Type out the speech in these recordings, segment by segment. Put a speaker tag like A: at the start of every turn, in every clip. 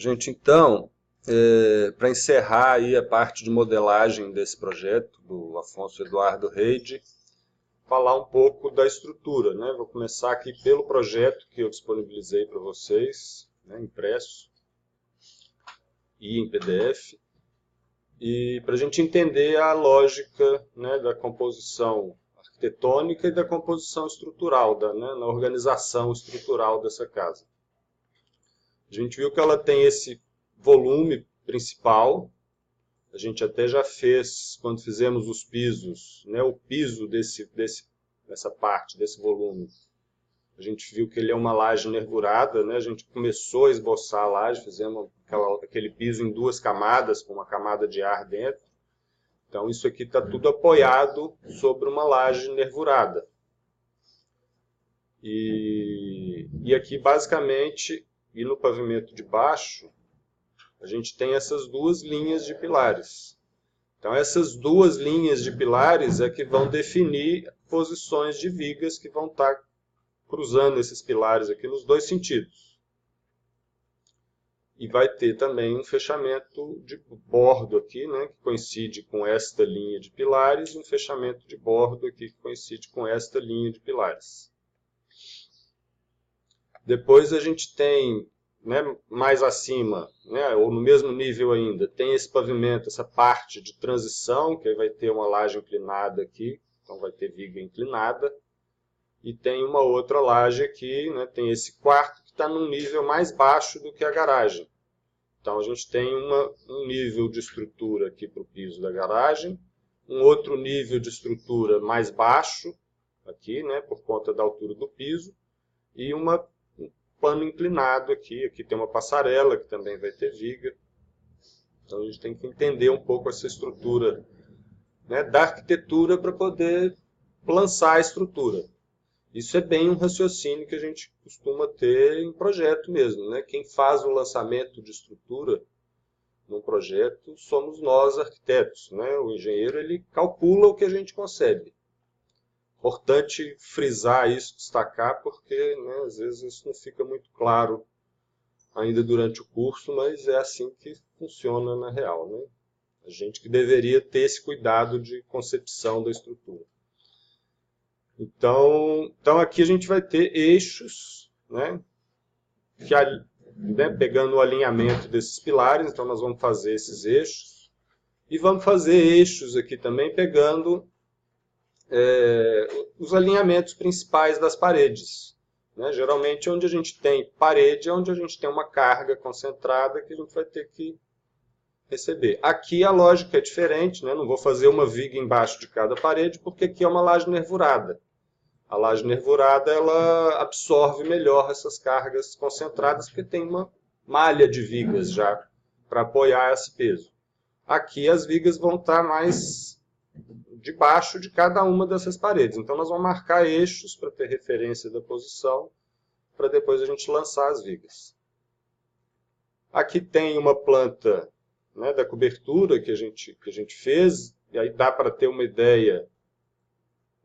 A: Gente, então, para encerrar aí a parte de modelagem desse projeto do Afonso Eduardo Reide, falar um pouco da estrutura, né? Vou começar aqui pelo projeto que eu disponibilizei para vocês, né, impresso e em PDF, e para a gente entender a lógica, né, da composição arquitetônica e da composição estrutural, na organização estrutural dessa casa. A gente viu que ela tem esse volume principal. A gente até já fez, quando fizemos os pisos, né, o piso dessa parte, desse volume. A gente viu que ele é uma laje nervurada, né? A gente começou a esboçar a laje, fizemos aquele piso em duas camadas, com uma camada de ar dentro. Então isso aqui está tudo apoiado sobre uma laje nervurada. E aqui basicamente, e no pavimento de baixo, a gente tem essas duas linhas de pilares. Então essas duas linhas de pilares é que vão definir posições de vigas que vão estar cruzando esses pilares aqui nos dois sentidos. E vai ter também um fechamento de bordo aqui, né, que coincide com esta linha de pilares, e um fechamento de bordo aqui que coincide com esta linha de pilares. Depois a gente tem, né, mais acima, né, ou no mesmo nível ainda, tem esse pavimento, essa parte de transição, que aí vai ter uma laje inclinada aqui, então vai ter viga inclinada. E tem uma outra laje aqui, né, tem esse quarto que está num nível mais baixo do que a garagem. Então a gente tem um nível de estrutura aqui para o piso da garagem, um outro nível de estrutura mais baixo, aqui, né, por conta da altura do piso, e um pano inclinado aqui. Aqui tem uma passarela que também vai ter viga. Então a gente tem que entender um pouco essa estrutura, né, da arquitetura para poder lançar a estrutura. Isso é bem um raciocínio que a gente costuma ter em projeto mesmo, né? Quem faz o lançamento de estrutura num projeto somos nós, arquitetos, né? O engenheiro ele calcula o que a gente concebe. Importante frisar isso, destacar, porque, né, às vezes isso não fica muito claro ainda durante o curso, mas é assim que funciona na real, né? A gente que deveria ter esse cuidado de concepção da estrutura. Então aqui a gente vai ter eixos, né, pegando o alinhamento desses pilares. Então nós vamos fazer esses eixos. E vamos fazer eixos aqui também pegando os alinhamentos principais das paredes. Né? Geralmente onde a gente tem parede é onde a gente tem uma carga concentrada que a gente vai ter que receber. Aqui a lógica é diferente, né? Não vou fazer uma viga embaixo de cada parede, porque aqui é uma laje nervurada. A laje nervurada ela absorve melhor essas cargas concentradas, porque tem uma malha de vigas já para apoiar esse peso. Aqui as vigas vão estar mais debaixo de cada uma dessas paredes. Então nós vamos marcar eixos para ter referência da posição, para depois a gente lançar as vigas. Aqui tem uma planta, né, da cobertura que a gente fez, e aí dá para ter uma ideia,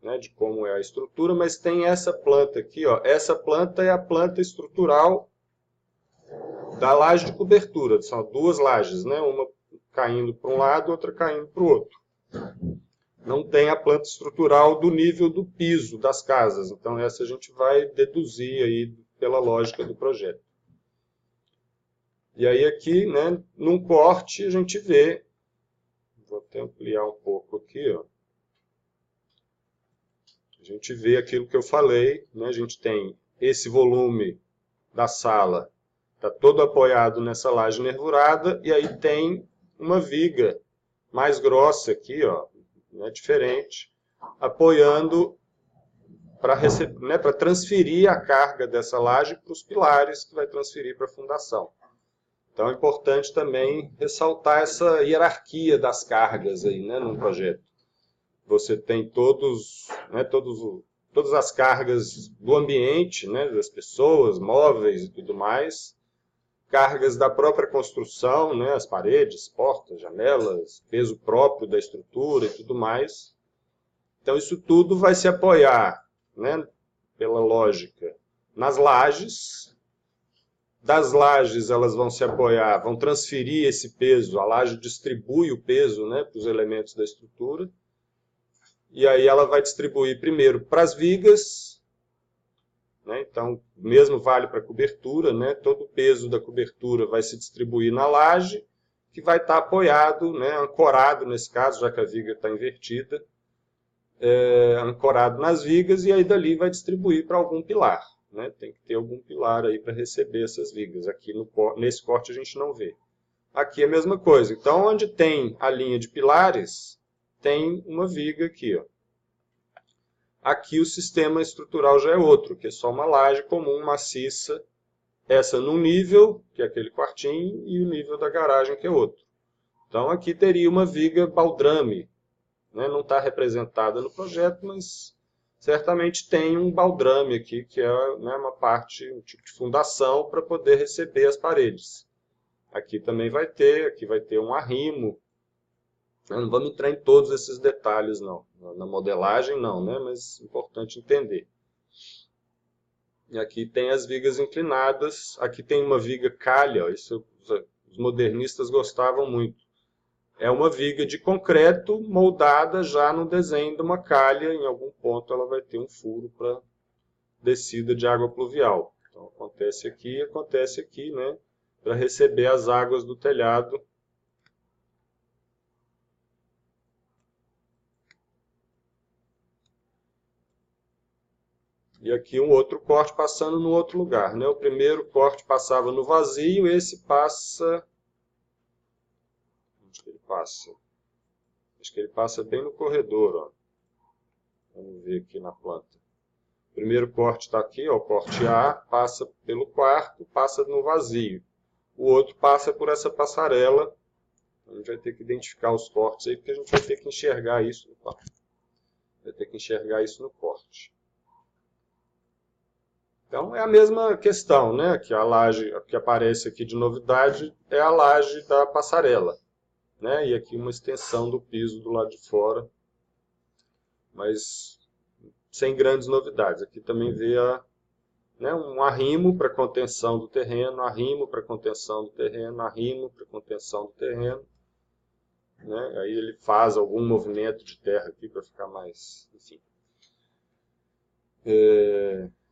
A: né, de como é a estrutura, mas tem essa planta aqui, ó. Essa planta é a planta estrutural da laje de cobertura. São duas lajes, né, uma caindo para um lado, outra caindo para o outro. Não tem a planta estrutural do nível do piso das casas. Então essa a gente vai deduzir aí pela lógica do projeto. E aí aqui, né, num corte a gente vê, vou até ampliar um pouco aqui, ó. A gente vê aquilo que eu falei, né? A gente tem esse volume da sala, está todo apoiado nessa laje nervurada, e aí tem uma viga mais grossa aqui, ó, né, diferente, apoiando para transferir a carga dessa laje para os pilares, que vai transferir para a fundação. Então é importante também ressaltar essa hierarquia das cargas aí, né, num projeto. Você tem todas as cargas do ambiente, né, das pessoas, móveis e tudo mais, cargas da própria construção, né, as paredes, portas, janelas, peso próprio da estrutura e tudo mais. Então isso tudo vai se apoiar, né, pela lógica, nas lajes, Das lajes, elas vão se apoiar, vão transferir esse peso, a laje distribui o peso, né, para os elementos da estrutura, e aí ela vai distribuir primeiro para as vigas, né, então, o mesmo vale para a cobertura, né, todo o peso da cobertura vai se distribuir na laje, que vai estar apoiado, né, ancorado nesse caso, já que a viga está invertida, ancorado nas vigas, e aí dali vai distribuir para algum pilar. Né? Tem que ter algum pilar aí para receber essas vigas. Aqui nesse corte a gente não vê. Aqui é a mesma coisa. Então, onde tem a linha de pilares, tem uma viga aqui. Ó. Aqui o sistema estrutural já é outro, que é só uma laje comum, maciça, essa num nível, que é aquele quartinho, e o nível da garagem, que é outro. Então, aqui teria uma viga baldrame. Né? Não está representada no projeto, mas certamente tem um baldrame aqui, que é, né, uma parte, um tipo de fundação para poder receber as paredes. Aqui também vai ter, aqui vai ter um arrimo. Não vamos entrar em todos esses detalhes, não. Na modelagem, não, né? Mas é importante entender. E aqui tem as vigas inclinadas. Aqui tem uma viga calha, isso os modernistas gostavam muito. É uma viga de concreto moldada já no desenho de uma calha. Em algum ponto ela vai ter um furo para descida de água pluvial. Então acontece aqui, né? Para receber as águas do telhado. E aqui um outro corte passando no outro lugar. Né? O primeiro corte passava no vazio, esse passa... Onde que ele passa? Acho que ele passa bem no corredor. Ó. Vamos ver aqui na planta. O primeiro corte está aqui, ó, o corte A, passa pelo quarto, passa no vazio. O outro passa por essa passarela. A gente vai ter que identificar os cortes aí, porque a gente vai ter que enxergar isso no corte. Vai ter que enxergar isso no corte. Então é a mesma questão, né? Que a laje que aparece aqui de novidade é a laje da passarela. Né? E aqui uma extensão do piso do lado de fora, mas sem grandes novidades. Aqui também vê né, um arrimo para contenção do terreno, arrimo para contenção do terreno, arrimo para contenção do terreno. Né? Aí ele faz algum movimento de terra aqui para ficar mais... Enfim.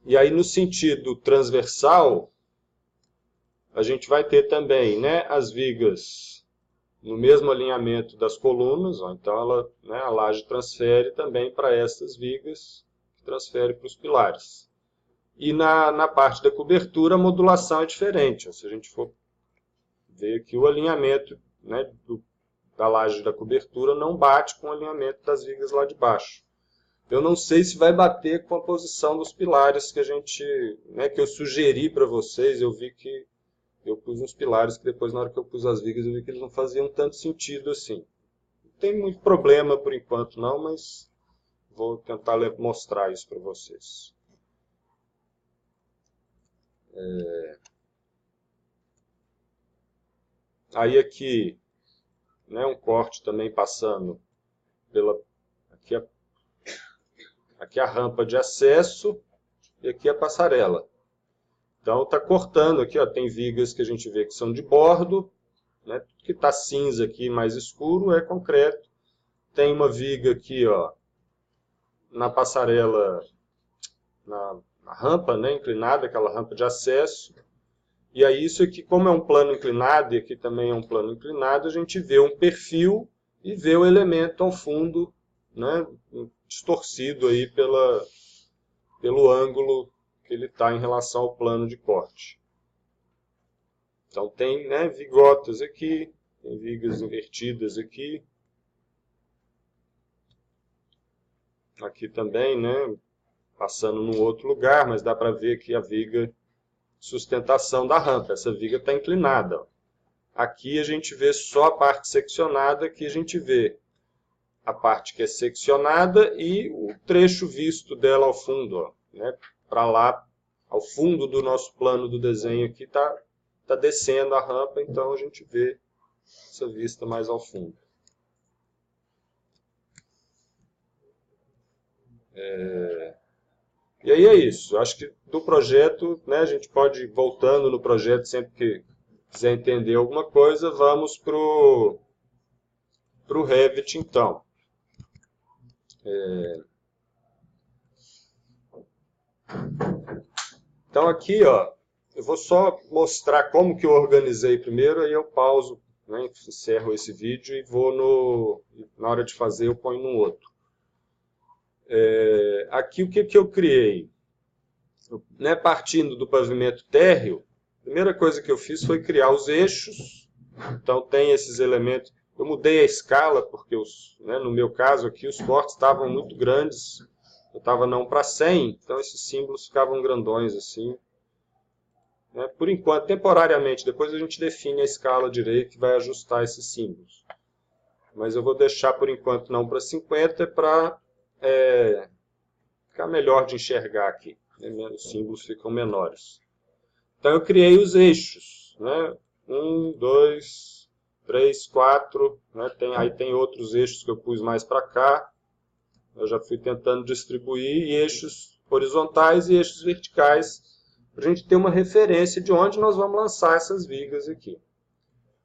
A: E aí no sentido transversal, a gente vai ter também, né, as vigas no mesmo alinhamento das colunas, ó, então ela, né, a laje transfere também para essas vigas, que transfere para os pilares. E na parte da cobertura, a modulação é diferente. Ó, se a gente for ver aqui o alinhamento, né, da laje da cobertura não bate com o alinhamento das vigas lá de baixo. Eu não sei se vai bater com a posição dos pilares que a gente, né, que eu sugeri para vocês. Eu vi que eu pus uns pilares que depois, na hora que eu pus as vigas, eu vi que eles não faziam tanto sentido assim. Não tem muito problema por enquanto não, mas vou tentar mostrar isso para vocês. Aí aqui, né, um corte também passando pela... Aqui a rampa de acesso e aqui a passarela. Então está cortando aqui, ó, tem vigas que a gente vê que são de bordo, né, tudo que está cinza aqui mais escuro é concreto. Tem uma viga aqui, ó, na passarela, na rampa, né, inclinada, aquela rampa de acesso. E aí isso aqui, como é um plano inclinado, e aqui também é um plano inclinado, a gente vê um perfil e vê o elemento ao fundo, né, distorcido aí pelo ângulo que ele está em relação ao plano de corte. Então tem, né, vigotas aqui, tem vigas invertidas aqui. Aqui também, né, passando num outro lugar, mas dá para ver aqui a viga de sustentação da rampa. Essa viga está inclinada. Ó. Aqui a gente vê só a parte seccionada, aqui a gente vê a parte que é seccionada e o trecho visto dela ao fundo. Ó, né, para lá, ao fundo do nosso plano do desenho aqui, está descendo a rampa, então a gente vê essa vista mais ao fundo. E aí é isso. Acho que do projeto, né, a gente pode ir voltando no projeto sempre que quiser entender alguma coisa. Vamos para o Revit, então. Então aqui, ó, eu vou só mostrar como que eu organizei primeiro, aí eu pauso, né, encerro esse vídeo e vou na hora de fazer eu ponho no outro. Aqui o que eu criei? Né, partindo do pavimento térreo, a primeira coisa que eu fiz foi criar os eixos. Então tem esses elementos. Eu mudei a escala, porque né, no meu caso aqui os cortes estavam muito grandes. Eu estava não para 100, então esses símbolos ficavam grandões assim. Né, por enquanto, temporariamente, depois a gente define a escala direito e vai ajustar esses símbolos. Mas eu vou deixar por enquanto não para 50 para ficar melhor de enxergar aqui. Os símbolos ficam menores. Então eu criei os eixos. Né? 1, 2, 3, 4. Né? Aí tem outros eixos que eu pus mais para cá. Eu já fui tentando distribuir eixos horizontais e eixos verticais, para a gente ter uma referência de onde nós vamos lançar essas vigas aqui.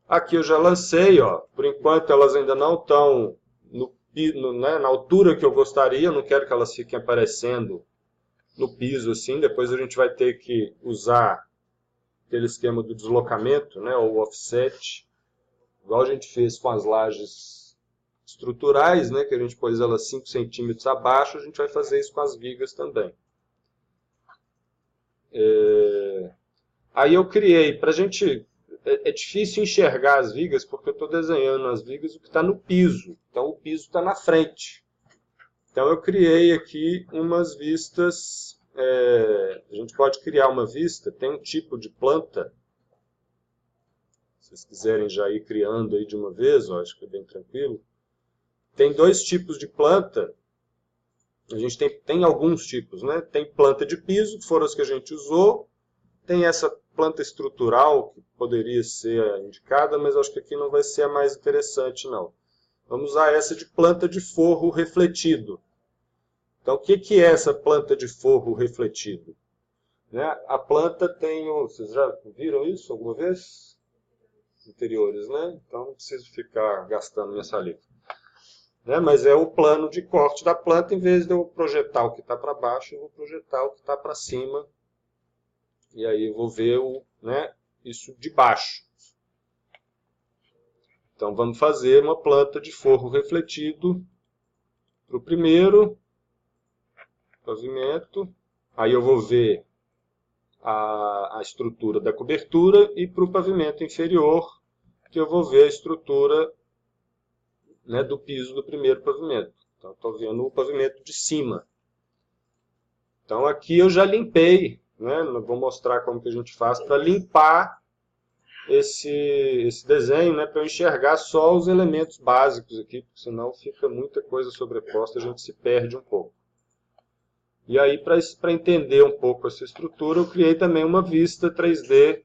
A: Aqui eu já lancei, ó, por enquanto elas ainda não estão né, na altura que eu gostaria, eu não quero que elas fiquem aparecendo no piso assim, depois a gente vai ter que usar aquele esquema do deslocamento, né, ou offset, igual a gente fez com as lajes estruturais, né, que a gente pôs elas 5 centímetros abaixo, a gente vai fazer isso com as vigas também. Aí eu criei, para a gente... É difícil enxergar as vigas, porque eu estou desenhando as vigas o que está no piso. Então o piso está na frente. Então eu criei aqui umas vistas... a gente pode criar uma vista, tem um tipo de planta. Se vocês quiserem já ir criando aí de uma vez, ó, acho que é bem tranquilo. Tem dois tipos de planta. A gente tem alguns tipos, né? Tem planta de piso, que foram as que a gente usou. Tem essa planta estrutural, que poderia ser indicada, mas acho que aqui não vai ser a mais interessante, não. Vamos usar essa de planta de forro refletido. Então, o que é essa planta de forro refletido? Né? A planta tem... Vocês já viram isso alguma vez? Interiores, né? Então, não preciso ficar gastando minha saliva. Né? Mas é o plano de corte da planta, em vez de eu projetar o que está para baixo, eu vou projetar o que está para cima. E aí eu vou ver né, isso de baixo. Então vamos fazer uma planta de forro refletido para o primeiro pavimento. Aí eu vou ver a estrutura da cobertura, e para o pavimento inferior, que eu vou ver a estrutura, né, do piso do primeiro pavimento. Então estou vendo o pavimento de cima. Então aqui eu já limpei, né, vou mostrar como que a gente faz para limpar esse desenho, né, para eu enxergar só os elementos básicos aqui, porque senão fica muita coisa sobreposta, a gente se perde um pouco. E aí, para entender um pouco essa estrutura, eu criei também uma vista 3D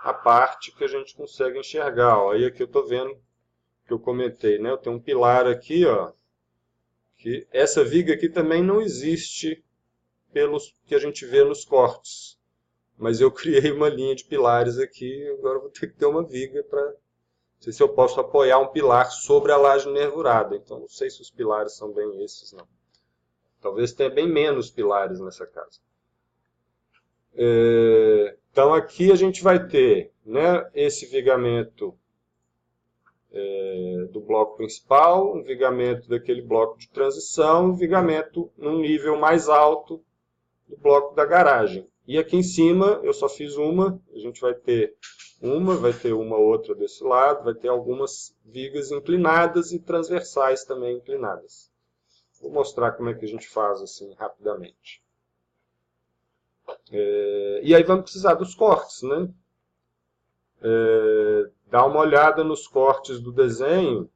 A: à parte que a gente consegue enxergar. Ó. Aí aqui eu estou vendo que eu comentei, né, eu tenho um pilar aqui, ó, que essa viga aqui também não existe pelos que a gente vê nos cortes. Mas eu criei uma linha de pilares aqui, agora eu vou ter que ter uma viga para... Não sei se eu posso apoiar um pilar sobre a laje nervurada, então não sei se os pilares são bem esses, não. Talvez tenha bem menos pilares nessa casa. Então aqui a gente vai ter, né, esse vigamento do bloco principal, um vigamento daquele bloco de transição, um vigamento num nível mais alto do bloco da garagem. E aqui em cima eu só fiz uma, a gente vai ter uma outra desse lado, vai ter algumas vigas inclinadas e transversais também inclinadas. Vou mostrar como é que a gente faz assim rapidamente. E aí vamos precisar dos cortes, né? Dá uma olhada nos cortes do desenho,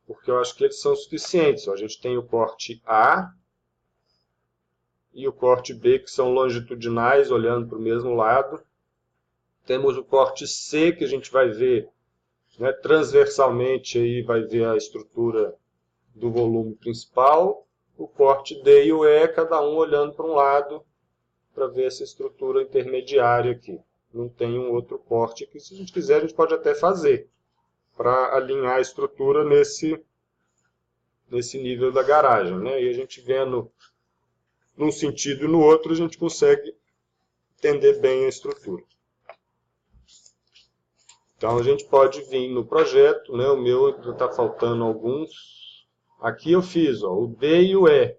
A: porque eu acho que eles são suficientes. A gente tem o corte A e o corte B, que são longitudinais, olhando para o mesmo lado. Temos o corte C, que a gente vai ver, né, transversalmente, aí vai ver a estrutura do volume principal. o corte D e o E, cada um olhando para um lado, para ver essa estrutura intermediária aqui. Não tem um outro corte aqui. Se a gente quiser, a gente pode até fazer, para alinhar a estrutura nesse nível da garagem, né? E a gente vendo num sentido e no outro, a gente consegue entender bem a estrutura. Então a gente pode vir no projeto, né? O meu está faltando alguns. Aqui eu fiz, ó, o D e o E.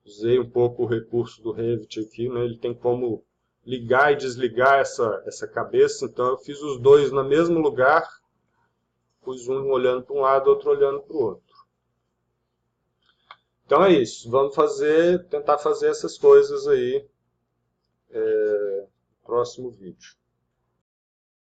A: Usei um pouco o recurso do Revit aqui, né? Ele tem como ligar e desligar essa cabeça, então eu fiz os dois no mesmo lugar, pus um olhando para um lado, outro olhando para o outro. Então é isso, vamos tentar fazer essas coisas aí no próximo vídeo.